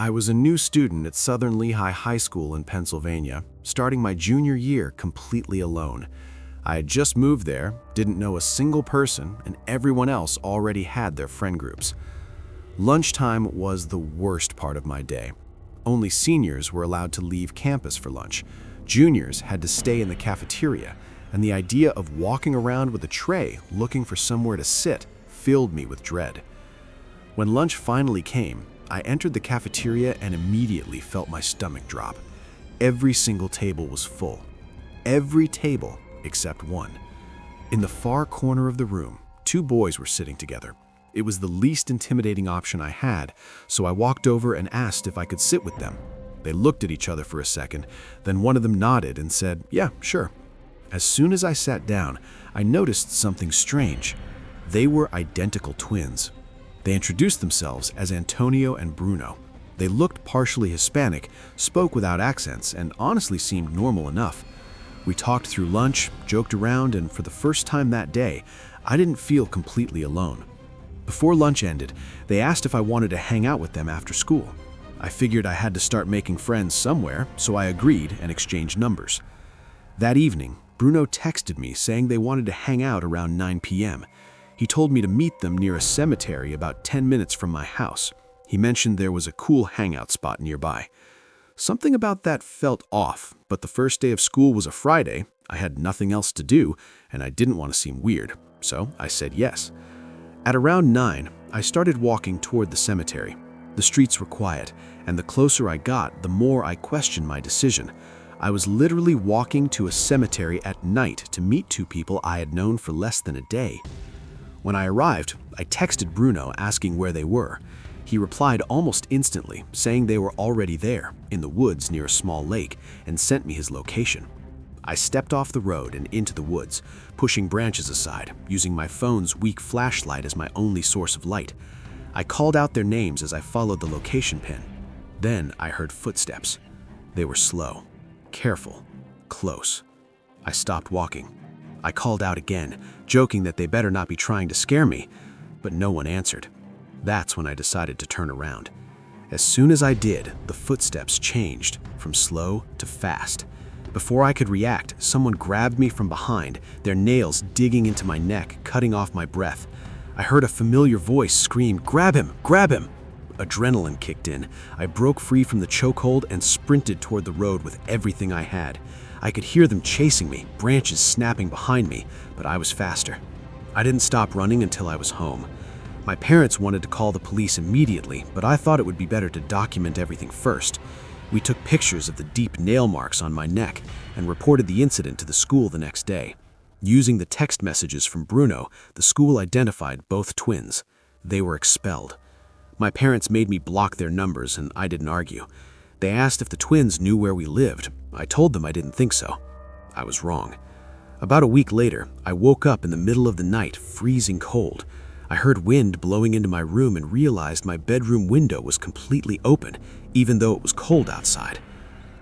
I was a new student at Southern Lehigh High School in Pennsylvania, starting my junior year completely alone. I had just moved there, didn't know a single person, and everyone else already had their friend groups. Lunchtime was the worst part of my day. Only seniors were allowed to leave campus for lunch. Juniors had to stay in the cafeteria, and the idea of walking around with a tray looking for somewhere to sit filled me with dread. When lunch finally came, I entered the cafeteria and immediately felt my stomach drop. Every single table was full. Every table except one. In the far corner of the room, two boys were sitting together. It was the least intimidating option I had, so I walked over and asked if I could sit with them. They looked at each other for a second, then one of them nodded and said, "Yeah, sure." As soon as I sat down, I noticed something strange. They were identical twins. They introduced themselves as Antonio and Bruno. They looked partially Hispanic, spoke without accents, and honestly seemed normal enough. We talked through lunch, joked around, and for the first time that day, I didn't feel completely alone. Before lunch ended, they asked if I wanted to hang out with them after school. I figured I had to start making friends somewhere, so I agreed and exchanged numbers. That evening, Bruno texted me saying they wanted to hang out around 9 p.m. He told me to meet them near a cemetery about 10 minutes from my house. He mentioned there was a cool hangout spot nearby. Something about that felt off, but the first day of school was a Friday, I had nothing else to do, and I didn't want to seem weird, so I said yes. At around 9, I started walking toward the cemetery. The streets were quiet, and the closer I got, the more I questioned my decision. I was literally walking to a cemetery at night to meet two people I had known for less than a day. When I arrived, I texted Bruno asking where they were. He replied almost instantly, saying they were already there, in the woods near a small lake, and sent me his location. I stepped off the road and into the woods, pushing branches aside, using my phone's weak flashlight as my only source of light. I called out their names as I followed the location pin. Then I heard footsteps. They were slow, careful, close. I stopped walking. I called out again, joking that they better not be trying to scare me, but no one answered. That's when I decided to turn around. As soon as I did, the footsteps changed from slow to fast. Before I could react, someone grabbed me from behind, their nails digging into my neck, cutting off my breath. I heard a familiar voice scream, "Grab him! Grab him!" Adrenaline kicked in. I broke free from the chokehold and sprinted toward the road with everything I had. I could hear them chasing me, branches snapping behind me, but I was faster. I didn't stop running until I was home. My parents wanted to call the police immediately, but I thought it would be better to document everything first. We took pictures of the deep nail marks on my neck and reported the incident to the school the next day. Using the text messages from Bruno, the school identified both twins. They were expelled. My parents made me block their numbers, and I didn't argue. They asked if the twins knew where we lived. I told them I didn't think so. I was wrong. About a week later, I woke up in the middle of the night, freezing cold. I heard wind blowing into my room and realized my bedroom window was completely open, even though it was cold outside.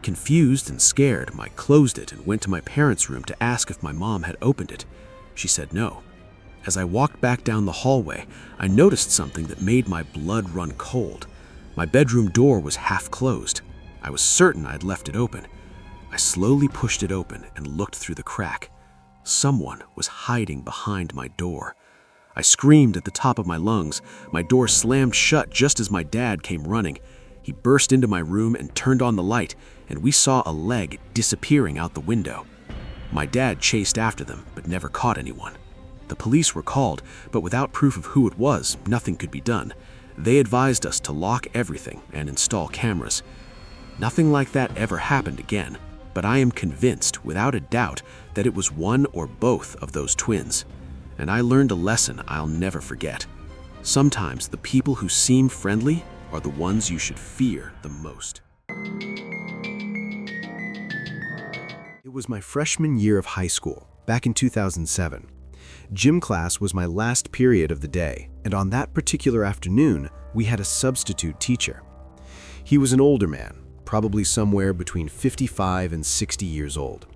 Confused and scared, I closed it and went to my parents' room to ask if my mom had opened it. She said no. As I walked back down the hallway, I noticed something that made my blood run cold. My bedroom door was half closed. I was certain I'd left it open. I slowly pushed it open and looked through the crack. Someone was hiding behind my door. I screamed at the top of my lungs. My door slammed shut just as my dad came running. He burst into my room and turned on the light, and we saw a leg disappearing out the window. My dad chased after them, but never caught anyone. The police were called, but without proof of who it was, nothing could be done. They advised us to lock everything and install cameras. Nothing like that ever happened again, but I am convinced, without a doubt, that it was one or both of those twins. And I learned a lesson I'll never forget. Sometimes the people who seem friendly are the ones you should fear the most. It was my freshman year of high school, back in 2007. Gym class was my last period of the day, and on that particular afternoon, we had a substitute teacher. He was an older man, probably somewhere between 55 and 60 years old.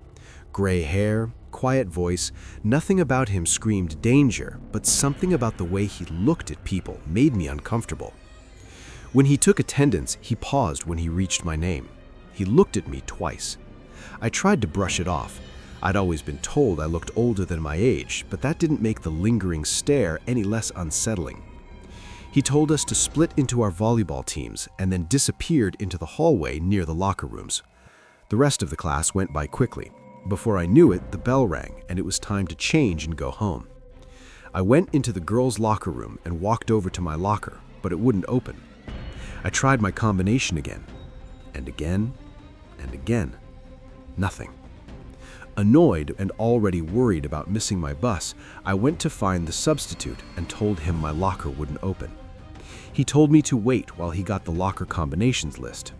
Gray hair, quiet voice, nothing about him screamed danger, but something about the way he looked at people made me uncomfortable. When he took attendance, he paused when he reached my name. He looked at me twice. I tried to brush it off. I'd always been told I looked older than my age, but that didn't make the lingering stare any less unsettling. He told us to split into our volleyball teams and then disappeared into the hallway near the locker rooms. The rest of the class went by quickly. Before I knew it, the bell rang and it was time to change and go home. I went into the girls' locker room and walked over to my locker, but it wouldn't open. I tried my combination again, and again, and again. Nothing. Annoyed and already worried about missing my bus, I went to find the substitute and told him my locker wouldn't open. He told me to wait while he got the locker combinations list.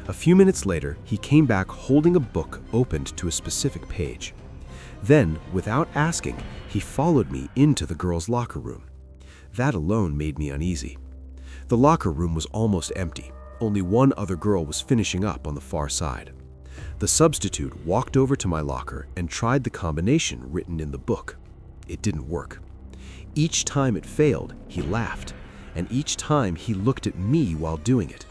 A few minutes later, he came back holding a book opened to a specific page. Then, without asking, he followed me into the girls' locker room. That alone made me uneasy. The locker room was almost empty. Only one other girl was finishing up on the far side. The substitute walked over to my locker and tried the combination written in the book. It didn't work. Each time it failed, he laughed, and each time he looked at me while doing it.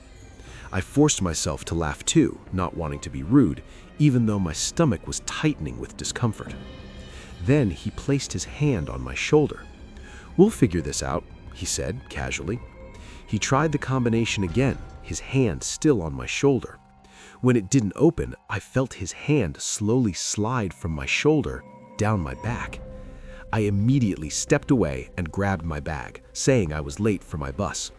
I forced myself to laugh too, not wanting to be rude, even though my stomach was tightening with discomfort. Then he placed his hand on my shoulder. "We'll figure this out," he said casually. He tried the combination again, his hand still on my shoulder. When it didn't open, I felt his hand slowly slide from my shoulder down my back. I immediately stepped away and grabbed my bag, saying I was late for my bus.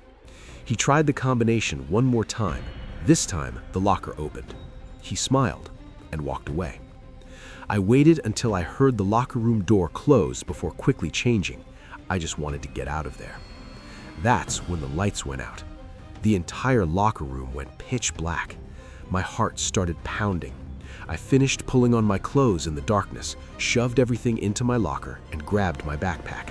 He tried the combination one more time. This time, the locker opened. He smiled and walked away. I waited until I heard the locker room door close before quickly changing. I just wanted to get out of there. That's when the lights went out. The entire locker room went pitch black. My heart started pounding. I finished pulling on my clothes in the darkness, shoved everything into my locker, and grabbed my backpack.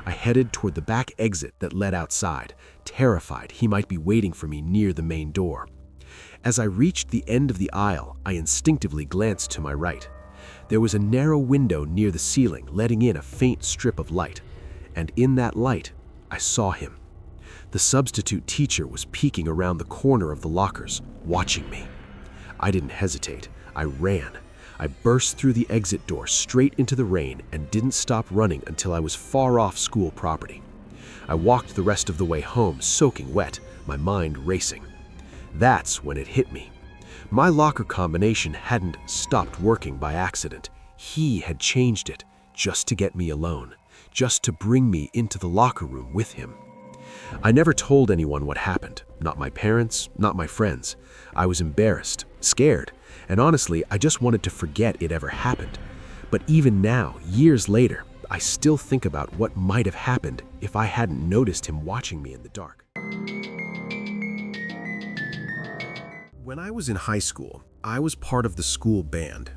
I headed toward the back exit that led outside, terrified he might be waiting for me near the main door. As I reached the end of the aisle, I instinctively glanced to my right. There was a narrow window near the ceiling, letting in a faint strip of light. And in that light, I saw him. The substitute teacher was peeking around the corner of the lockers, watching me. I didn't hesitate. I ran. I burst through the exit door straight into the rain and didn't stop running until I was far off school property. I walked the rest of the way home, soaking wet, my mind racing. That's when it hit me. My locker combination hadn't stopped working by accident. He had changed it just to get me alone, just to bring me into the locker room with him. I never told anyone what happened, not my parents, not my friends. I was embarrassed, scared, and honestly, I just wanted to forget it ever happened. But even now, years later, I still think about what might have happened if I hadn't noticed him watching me in the dark. When I was in high school, I was part of the school band.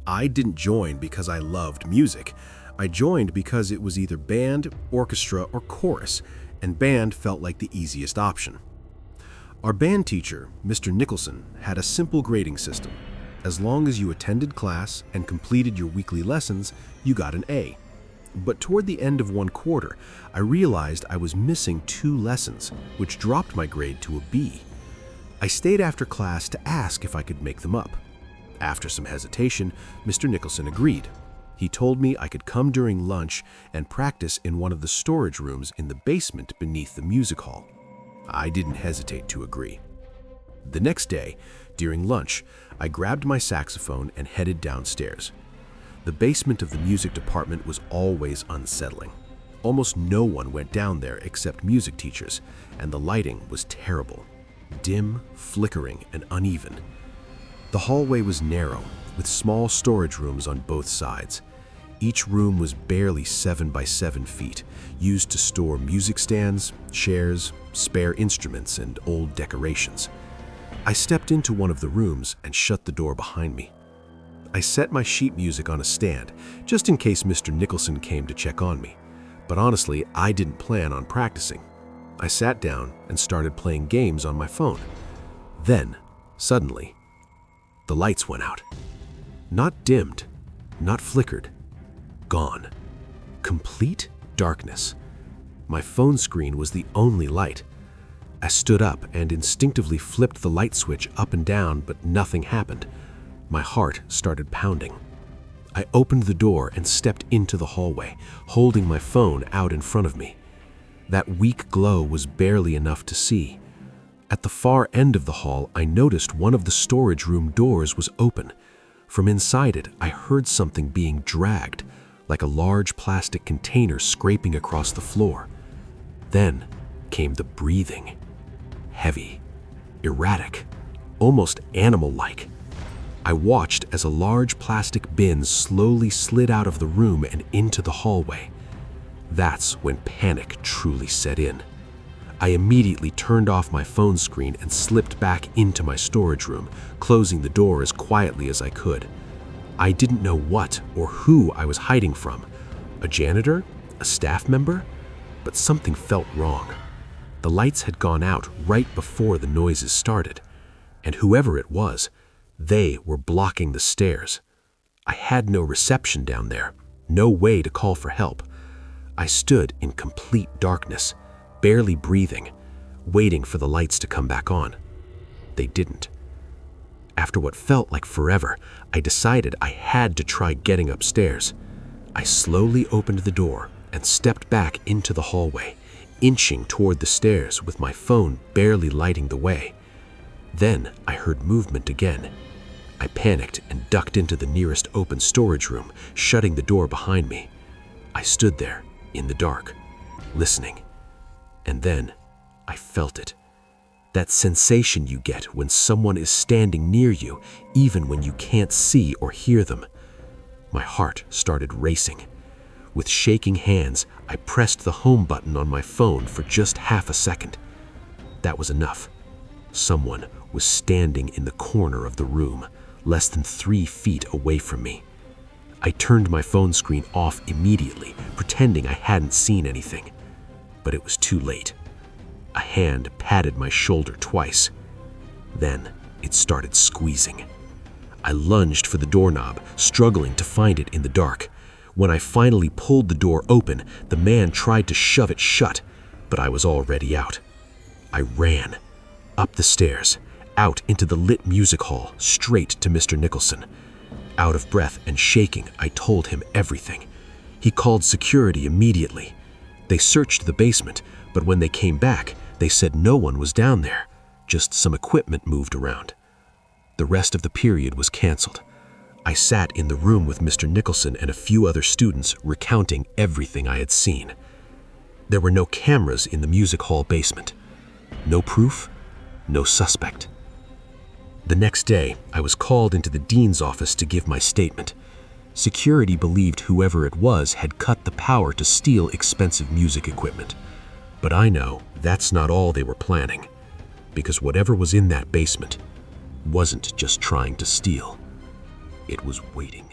I didn't join because I loved music. I joined because it was either band, orchestra, or chorus, and band felt like the easiest option. Our band teacher, Mr. Nicholson, had a simple grading system. As long as you attended class and completed your weekly lessons, you got an A. But toward the end of one quarter, I realized I was missing 2 lessons, which dropped my grade to a B. I stayed after class to ask if I could make them up. After some hesitation, Mr. Nicholson agreed. He told me I could come during lunch and practice in one of the storage rooms in the basement beneath the music hall. I didn't hesitate to agree. The next day, during lunch, I grabbed my saxophone and headed downstairs. The basement of the music department was always unsettling. Almost no one went down there except music teachers, and the lighting was terrible. Dim, flickering, and uneven. The hallway was narrow, with small storage rooms on both sides. Each room was barely 7 by 7 feet, used to store music stands, chairs, spare instruments, and old decorations. I stepped into one of the rooms and shut the door behind me. I set my sheet music on a stand, just in case Mr. Nicholson came to check on me. But honestly, I didn't plan on practicing. I sat down and started playing games on my phone. Then, suddenly, the lights went out. Not dimmed, not flickered. Gone. Complete darkness. My phone screen was the only light. I stood up and instinctively flipped the light switch up and down, but nothing happened. My heart started pounding. I opened the door and stepped into the hallway, holding my phone out in front of me. That weak glow was barely enough to see. At the far end of the hall, I noticed one of the storage room doors was open. From inside it, I heard something being dragged, like a large plastic container scraping across the floor. Then came the breathing. Heavy, erratic, almost animal-like. I watched as a large plastic bin slowly slid out of the room and into the hallway. That's when panic truly set in. I immediately turned off my phone screen and slipped back into my storage room, closing the door as quietly as I could. I didn't know what or who I was hiding from. A janitor? A staff member? But something felt wrong. The lights had gone out right before the noises started, and whoever it was, they were blocking the stairs. I had no reception down there, no way to call for help. I stood in complete darkness, barely breathing, waiting for the lights to come back on. They didn't. After what felt like forever, I decided I had to try getting upstairs. I slowly opened the door and stepped back into the hallway, inching toward the stairs with my phone barely lighting the way. Then I heard movement again. I panicked and ducked into the nearest open storage room, shutting the door behind me. I stood there, in the dark, listening. And then I felt it. That sensation you get when someone is standing near you, even when you can't see or hear them. My heart started racing. With shaking hands, I pressed the home button on my phone for just half a second. That was enough. Someone was standing in the corner of the room, less than 3 feet away from me. I turned my phone screen off immediately, pretending I hadn't seen anything. But it was too late. A hand patted my shoulder twice. Then it started squeezing. I lunged for the doorknob, struggling to find it in the dark. When I finally pulled the door open, the man tried to shove it shut, but I was already out. I ran, up the stairs, out into the lit music hall, straight to Mr. Nicholson. Out of breath and shaking, I told him everything. He called security immediately. They searched the basement, but when they came back, they said no one was down there, just some equipment moved around. The rest of the period was canceled. I sat in the room with Mr. Nicholson and a few other students recounting everything I had seen. There were no cameras in the music hall basement. No proof, no suspect. The next day, I was called into the dean's office to give my statement. Security believed whoever it was had cut the power to steal expensive music equipment. But I know that's not all they were planning, because whatever was in that basement wasn't just trying to steal. It was waiting.